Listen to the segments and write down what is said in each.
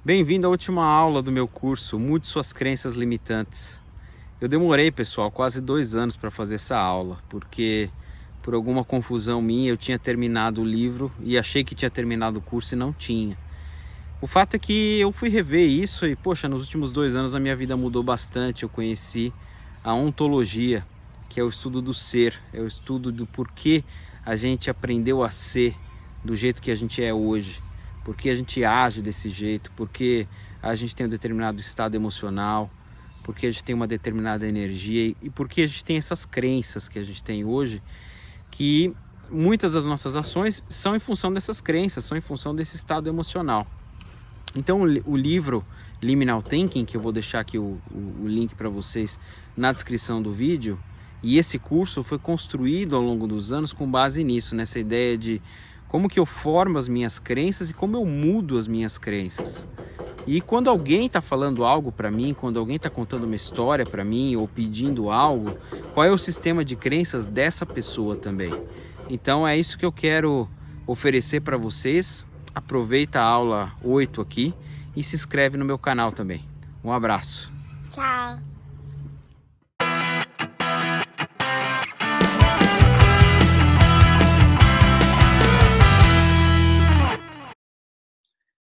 Bem-vindo à última aula do meu curso Mude Suas Crenças Limitantes. Eu demorei, pessoal, quase 2 anos para fazer essa aula, porque por alguma confusão minha eu tinha terminado o livro e achei que tinha terminado o curso e não tinha. O fato é que eu fui rever isso e, poxa, nos últimos 2 anos a minha vida mudou bastante. Eu conheci a ontologia, que é o estudo do ser, é o estudo do porquê a gente aprendeu a ser do jeito que a gente é hoje, porque a gente age desse jeito, porque a gente tem um determinado estado emocional, porque a gente tem uma determinada energia e porque a gente tem essas crenças que a gente tem hoje, que muitas das nossas ações são em função dessas crenças, são em função desse estado emocional. Então o livro Liminal Thinking, que eu vou deixar aqui o link para vocês na descrição do vídeo, e esse curso foi construído ao longo dos anos com base nisso, nessa ideia de como que eu formo as minhas crenças e como eu mudo as minhas crenças. E quando alguém está falando algo para mim, quando alguém está contando uma história para mim ou pedindo algo, qual é o sistema de crenças dessa pessoa também? Então é isso que eu quero oferecer para vocês. Aproveita a aula 8 aqui e se inscreve no meu canal também. Um abraço. Tchau.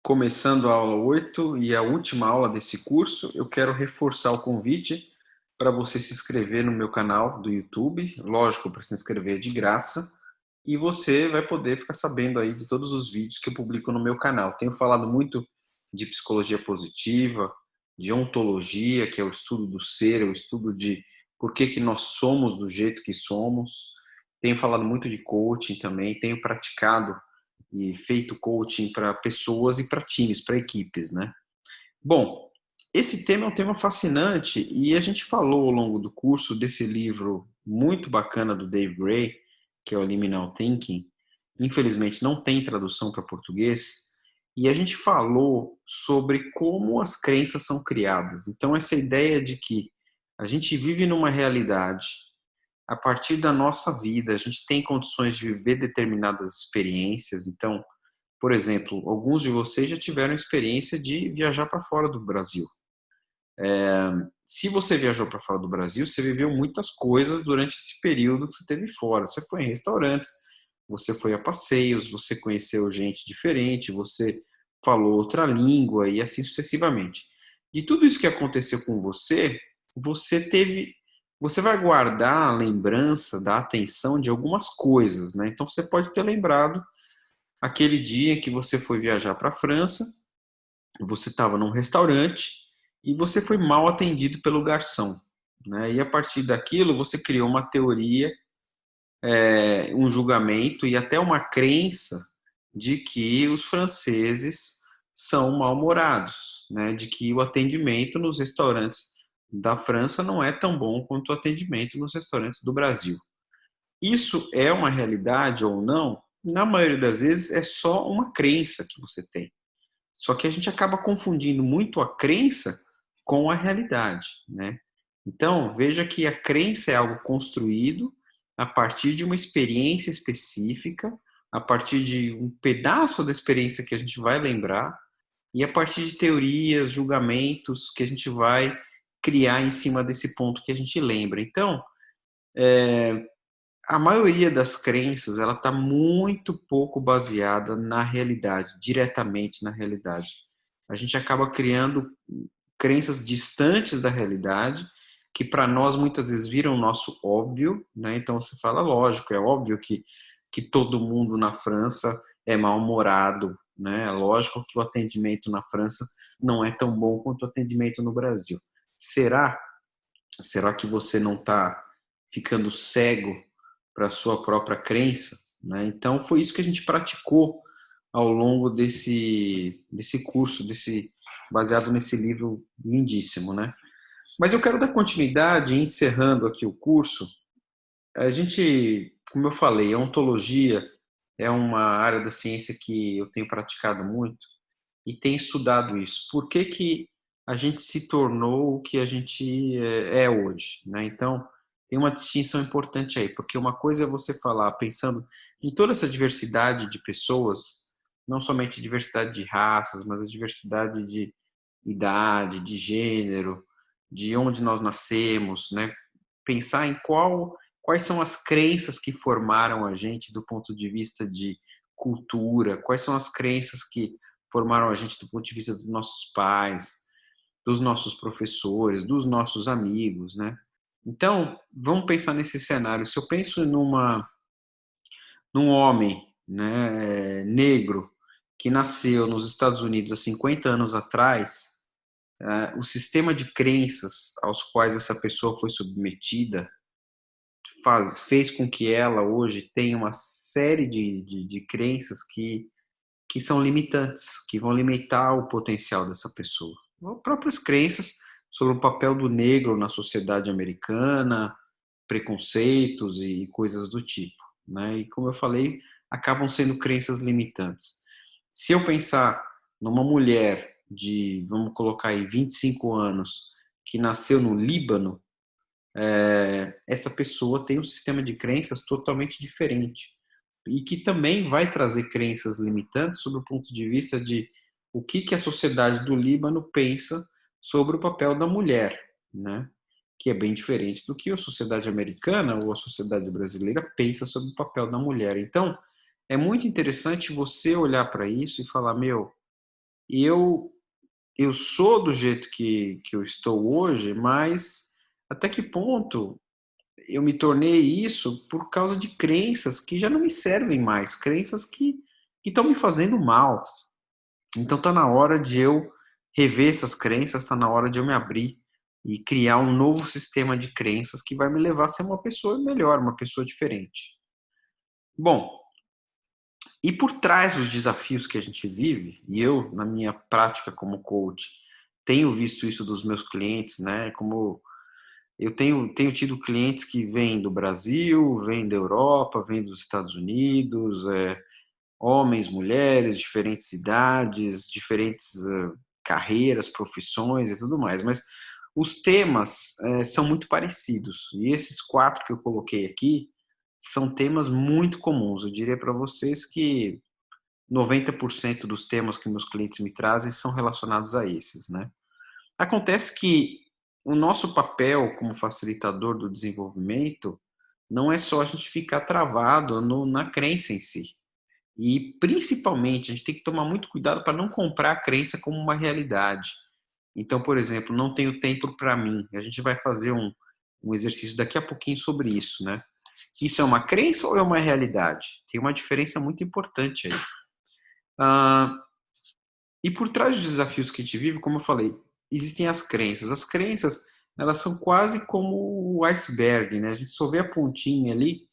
Começando a aula 8 e a última aula desse curso, eu quero reforçar o convite para você se inscrever no meu canal do YouTube. Lógico, para se inscrever é de graça. E você vai poder ficar sabendo aí de todos os vídeos que eu publico no meu canal. Tenho falado muito de psicologia positiva, de ontologia, que é o estudo do ser, é o estudo de por que que nós somos do jeito que somos. Tenho falado muito de coaching também, tenho praticado e feito coaching para pessoas e para times, para equipes, né? Bom, esse tema é um tema fascinante e a gente falou ao longo do curso desse livro muito bacana do Dave Gray, que é o Liminal Thinking. Infelizmente não tem tradução para português. E a gente falou sobre como as crenças são criadas. Então essa ideia de que a gente vive numa realidade a partir da nossa vida, a gente tem condições de viver determinadas experiências. Então, por exemplo, alguns de vocês já tiveram experiência de viajar para fora do Brasil. Se você viajou para fora do Brasil, você viveu muitas coisas durante esse período que você teve fora. Você foi em restaurantes, você foi a passeios, você conheceu gente diferente, você falou outra língua e assim sucessivamente. De tudo isso que aconteceu com você, você vai guardar a lembrança da atenção de algumas coisas, né? Então você pode ter lembrado aquele dia que você foi viajar para a França, você estava num restaurante e você foi mal atendido pelo garçom, né? E a partir daquilo você criou uma teoria, um julgamento e até uma crença de que os franceses são mal-humorados, né? De que o atendimento nos restaurantes da França não é tão bom quanto o atendimento nos restaurantes do Brasil. Isso é uma realidade ou não? Na maioria das vezes é só uma crença que você tem. Só que a gente acaba confundindo muito a crença com a realidade, né? Então, veja que a crença é algo construído a partir de uma experiência específica, a partir de um pedaço da experiência que a gente vai lembrar e a partir de teorias, julgamentos que a gente vai criar em cima desse ponto que a gente lembra. Então, a maioria das crenças, ela está muito pouco baseada na realidade, diretamente na realidade. A gente acaba criando crenças distantes da realidade, que para nós muitas vezes viram o nosso óbvio, né? Então você fala, lógico, é óbvio que todo mundo na França é mal-humorado, né? É lógico que o atendimento na França não é tão bom quanto o atendimento no Brasil. Será? Será que você não está ficando cego para a sua própria crença? Né? Então, foi isso que a gente praticou ao longo desse curso, baseado nesse livro lindíssimo. Né? Mas eu quero dar continuidade, encerrando aqui o curso. A gente, como eu falei, a ontologia é uma área da ciência que eu tenho praticado muito e tenho estudado isso. Por que que a gente se tornou o que a gente é hoje, né? Então, tem uma distinção importante aí, porque uma coisa é você falar pensando em toda essa diversidade de pessoas, não somente a diversidade de raças, mas a diversidade de idade, de gênero, de onde nós nascemos, né? Pensar em quais são as crenças que formaram a gente do ponto de vista de cultura, quais são as crenças que formaram a gente do ponto de vista dos nossos pais, dos nossos professores, dos nossos amigos, né? Então, vamos pensar nesse cenário. Se eu penso num homem, né, negro que nasceu nos Estados Unidos há 50 anos atrás, o sistema de crenças aos quais essa pessoa foi submetida fez com que ela hoje tenha uma série de crenças que são limitantes, que vão limitar o potencial dessa pessoa. As próprias crenças sobre o papel do negro na sociedade americana, preconceitos e coisas do tipo, né? E como eu falei, acabam sendo crenças limitantes. Se eu pensar numa mulher de, vamos colocar aí, 25 anos, que nasceu no Líbano, essa pessoa tem um sistema de crenças totalmente diferente e que também vai trazer crenças limitantes sob o ponto de vista de o que a sociedade do Líbano pensa sobre o papel da mulher, né? Que é bem diferente do que a sociedade americana ou a sociedade brasileira pensa sobre o papel da mulher. Então, é muito interessante você olhar para isso e falar, meu, eu eu sou do jeito que eu estou hoje, mas até que ponto eu me tornei isso por causa de crenças que já não me servem mais, crenças que estão me fazendo mal. Então está na hora de eu rever essas crenças, está na hora de eu me abrir e criar um novo sistema de crenças que vai me levar a ser uma pessoa melhor, uma pessoa diferente. Bom, e por trás dos desafios que a gente vive, e eu, na minha prática como coach, tenho visto isso dos meus clientes, né? Como eu tenho tido clientes que vêm do Brasil, vêm da Europa, vêm dos Estados Unidos, homens, mulheres, diferentes idades, diferentes carreiras, profissões e tudo mais. Mas os temas são muito parecidos. E esses 4 que eu coloquei aqui são temas muito comuns. Eu diria para vocês que 90% dos temas que meus clientes me trazem são relacionados a esses, né? Acontece que o nosso papel como facilitador do desenvolvimento não é só a gente ficar travado na crença em si. E, principalmente, a gente tem que tomar muito cuidado para não comprar a crença como uma realidade. Então, por exemplo, não tenho tempo para mim. A gente vai fazer um exercício daqui a pouquinho sobre isso, né? Isso é uma crença ou é uma realidade? Tem uma diferença muito importante aí. E por trás dos desafios que a gente vive, como eu falei, existem as crenças. As crenças, elas são quase como o iceberg, né? A gente só vê a pontinha ali,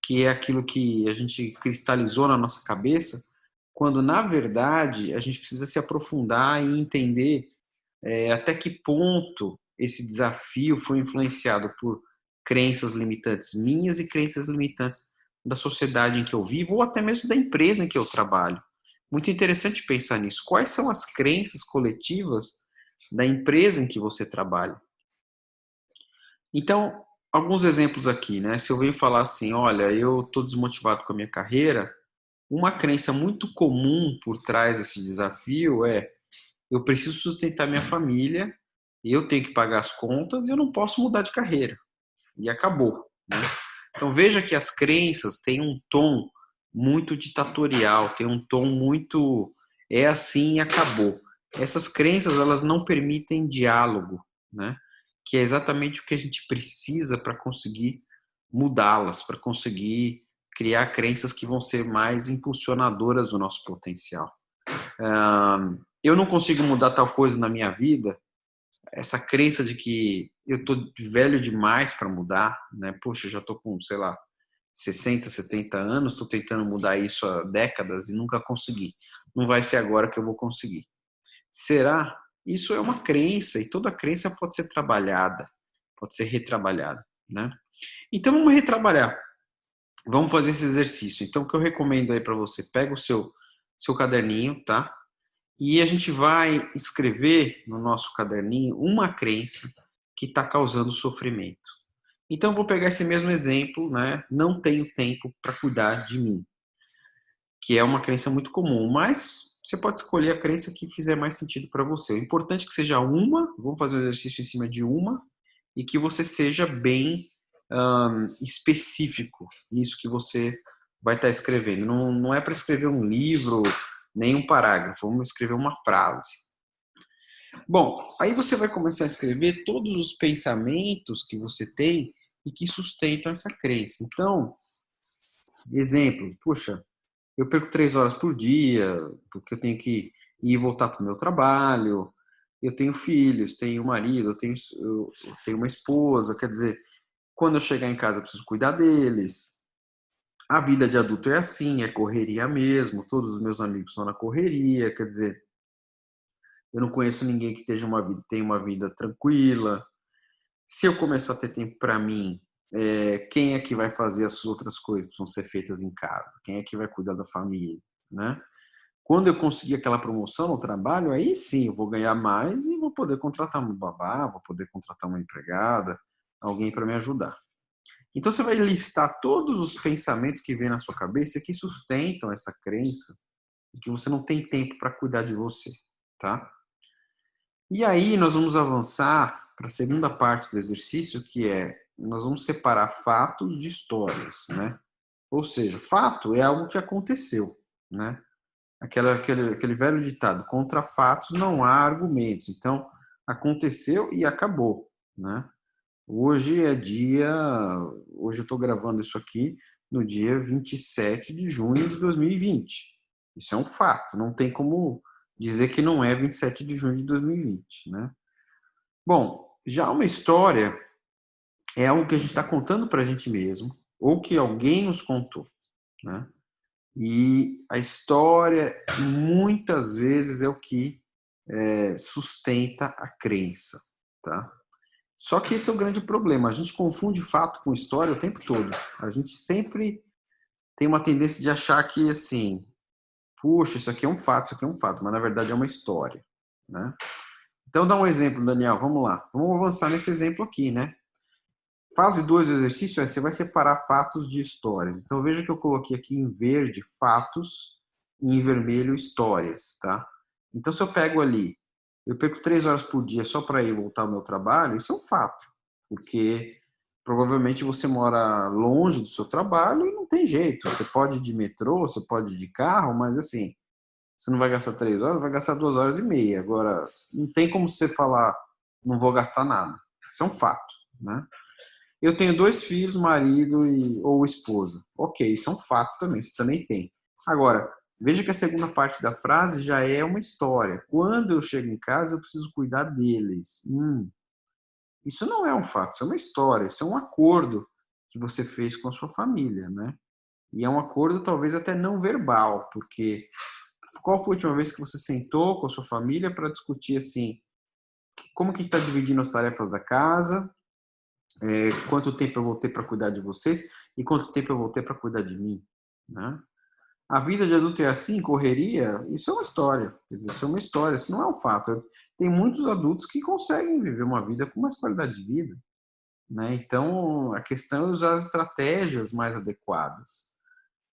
que é aquilo que a gente cristalizou na nossa cabeça, quando na verdade a gente precisa se aprofundar e entender até que ponto esse desafio foi influenciado por crenças limitantes minhas e crenças limitantes da sociedade em que eu vivo ou até mesmo da empresa em que eu trabalho. Muito interessante pensar nisso. Quais são as crenças coletivas da empresa em que você trabalha? Então, alguns exemplos aqui, né? Se eu venho falar assim, olha, eu estou desmotivado com a minha carreira, uma crença muito comum por trás desse desafio é: eu preciso sustentar minha família, eu tenho que pagar as contas e eu não posso mudar de carreira. E acabou, né? Então veja que as crenças têm um tom muito ditatorial, tem um tom muito é assim e acabou. Essas crenças, elas não permitem diálogo, né? Que é exatamente o que a gente precisa para conseguir mudá-las, para conseguir criar crenças que vão ser mais impulsionadoras do nosso potencial. Eu não consigo mudar tal coisa na minha vida, essa crença de que eu tô velho demais para mudar, né? Poxa, eu já tô com, sei lá, 60, 70 anos, estou tentando mudar isso há décadas e nunca consegui. Não vai ser agora que eu vou conseguir. Será? Isso é uma crença e toda crença pode ser trabalhada, pode ser retrabalhada, né? Então vamos retrabalhar. Vamos fazer esse exercício. Então o que eu recomendo aí para você, pega o seu caderninho, tá? E a gente vai escrever no nosso caderninho uma crença que está causando sofrimento. Então, eu vou pegar esse mesmo exemplo, né? Não tenho tempo para cuidar de mim. que é uma crença muito comum, mas você pode escolher a crença que fizer mais sentido para você. O importante é que seja uma, vamos fazer um exercício em cima de uma, e que você seja bem específico nisso que você vai estar escrevendo. Não é para escrever um livro, nem um parágrafo, vamos escrever uma frase. Bom, aí você vai começar a escrever todos os pensamentos que você tem e que sustentam essa crença. Então, exemplo, puxa, eu perco 3 horas por dia, porque eu tenho que ir e voltar para o meu trabalho, eu tenho filhos, tenho marido, eu tenho uma esposa, quer dizer, quando eu chegar em casa eu preciso cuidar deles. A vida de adulto é assim, é correria mesmo, todos os meus amigos estão na correria, quer dizer, eu não conheço ninguém que tenha uma vida tranquila. Se eu começar a ter tempo para mim, quem é que vai fazer as outras coisas que vão ser feitas em casa? Quem é que vai cuidar da família, né? Quando eu conseguir aquela promoção no trabalho, aí sim eu vou ganhar mais e vou poder contratar um babá, vou poder contratar uma empregada, alguém para me ajudar. Então você vai listar todos os pensamentos que vêm na sua cabeça que sustentam essa crença de que você não tem tempo para cuidar de você, tá? E aí nós vamos avançar para a segunda parte do exercício, que é nós vamos separar fatos de histórias, né? Ou seja, fato é algo que aconteceu, né? Aquele velho ditado, contra fatos não há argumentos. Então, aconteceu e acabou, né? Hoje eu estou gravando isso aqui no dia 27 de junho de 2020. Isso é um fato, não tem como dizer que não é 27 de junho de 2020, né? Bom, já uma história é algo que a gente está contando para a gente mesmo, ou que alguém nos contou, né? E a história, muitas vezes, é o que sustenta a crença, tá? Só que esse é o grande problema. A gente confunde fato com história o tempo todo. A gente sempre tem uma tendência de achar que, assim, puxa, isso aqui é um fato, isso aqui é um fato, mas na verdade é uma história, né? Então, dá um exemplo, Daniel, vamos lá. Vamos avançar nesse exemplo aqui, né? Fase 2 do exercício você vai separar fatos de histórias. Então, veja que eu coloquei aqui em verde fatos e em vermelho histórias, tá? Então, se eu pego ali, eu perco 3 horas por dia só para ir voltar ao meu trabalho, isso é um fato, porque provavelmente você mora longe do seu trabalho e não tem jeito. Você pode ir de metrô, você pode ir de carro, mas assim, você não vai gastar 3 horas, vai gastar 2 horas e meia. Agora, não tem como você falar, não vou gastar nada. Isso é um fato, né? Eu tenho 2 filhos, marido ou esposa. Ok, isso é um fato também, você também tem. Agora, veja que a segunda parte da frase já é uma história. Quando eu chego em casa, eu preciso cuidar deles. Isso não é um fato, isso é uma história, isso é um acordo que você fez com a sua família, né? E é um acordo talvez até não verbal, porque qual foi a última vez que você sentou com a sua família para discutir assim, como que a gente está dividindo as tarefas da casa, quanto tempo eu vou ter para cuidar de vocês e quanto tempo eu vou ter para cuidar de mim, né? A vida de adulto é assim, correria, isso é uma história. Quer dizer, isso é uma história, isso não é um fato. Tem muitos adultos que conseguem viver uma vida com mais qualidade de vida, né? Então, a questão é usar as estratégias mais adequadas.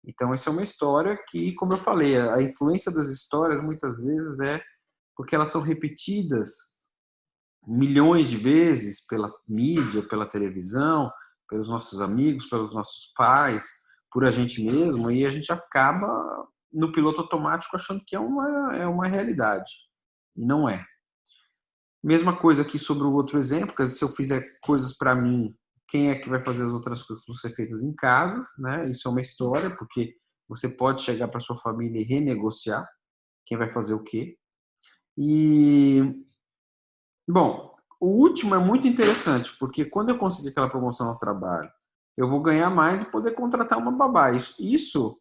Então, isso é uma história que, como eu falei, a influência das histórias muitas vezes é porque elas são repetidas milhões de vezes pela mídia, pela televisão, pelos nossos amigos, pelos nossos pais, por a gente mesmo, e a gente acaba no piloto automático achando que é uma realidade. E não é. Mesma coisa aqui sobre o outro exemplo, que se eu fizer coisas para mim, quem é que vai fazer as outras coisas que vão ser feitas em casa, né? Isso é uma história, porque você pode chegar para sua família e renegociar quem vai fazer o quê. E bom, o último é muito interessante, porque quando eu conseguir aquela promoção no trabalho, eu vou ganhar mais e poder contratar uma babá. Isso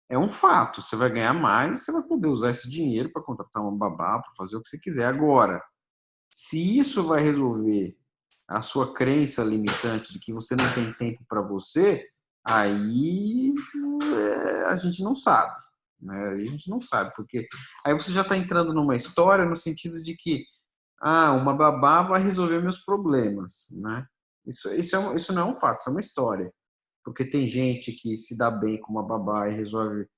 é um fato. Você vai ganhar mais e você vai poder usar esse dinheiro para contratar uma babá, para fazer o que você quiser. Agora, se isso vai resolver a sua crença limitante de que você não tem tempo para você, aí a gente não sabe. Né? A gente não sabe, porque aí você já está entrando numa história no sentido de que uma babá vai resolver meus problemas, né? Isso não é um fato, isso é uma história. Porque tem gente que se dá bem com uma babá e resolve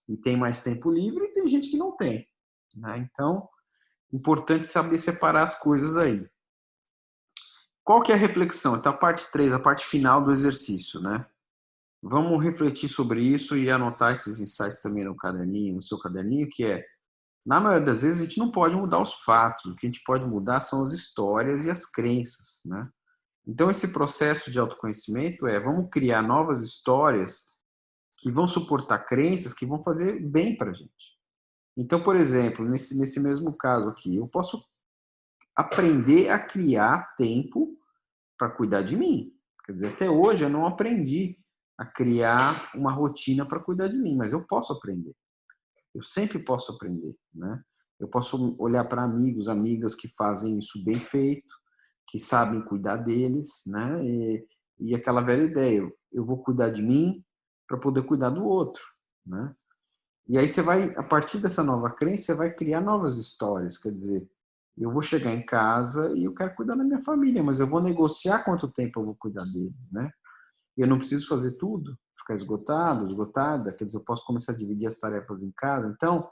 e tem mais tempo livre, e tem gente que não tem, né? Então, importante saber separar as coisas aí. Qual que é a reflexão? Então, a parte 3, a parte final do exercício, né? Vamos refletir sobre isso e anotar esses insights também no caderninho, no seu caderninho, que é, na maioria das vezes, a gente não pode mudar os fatos, o que a gente pode mudar são as histórias e as crenças, né? Então, esse processo de autoconhecimento é, vamos criar novas histórias que vão suportar crenças que vão fazer bem para a gente. Então, por exemplo, nesse mesmo caso aqui, eu posso aprender a criar tempo para cuidar de mim. Quer dizer, até hoje eu não aprendi a criar uma rotina para cuidar de mim, mas eu posso aprender. Eu sempre posso aprender, né? Eu posso olhar para amigos, amigas que fazem isso bem feito, que sabem cuidar deles, né? E aquela velha ideia, eu vou cuidar de mim para poder cuidar do outro, né? E aí você vai, a partir dessa nova crença, você vai criar novas histórias, quer dizer, eu vou chegar em casa e eu quero cuidar da minha família, mas eu vou negociar quanto tempo eu vou cuidar deles, né? Eu não preciso fazer tudo, ficar esgotado, esgotada, quer dizer, eu posso começar a dividir as tarefas em casa. Então,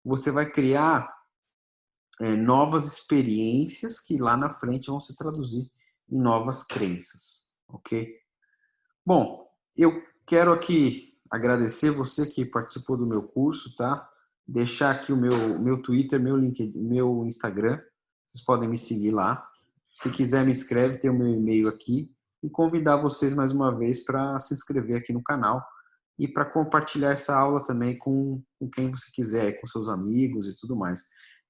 você vai criar novas experiências que lá na frente vão se traduzir em novas crenças, ok? Bom, eu quero aqui agradecer você que participou do meu curso, tá? Deixar aqui o meu Twitter, meu LinkedIn, meu Instagram. Vocês podem me seguir lá. Se quiser, me inscreve, tem o meu e-mail aqui. E convidar vocês mais uma vez para se inscrever aqui no canal e para compartilhar essa aula também com quem você quiser, com seus amigos e tudo mais.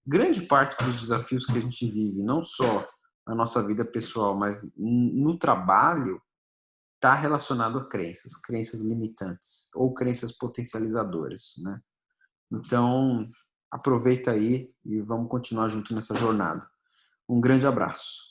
Grande parte dos desafios que a gente vive, não só na nossa vida pessoal, mas no trabalho, está relacionado a crenças, crenças limitantes ou crenças potencializadoras, né? Então, aproveita aí e vamos continuar junto nessa jornada. Um grande abraço.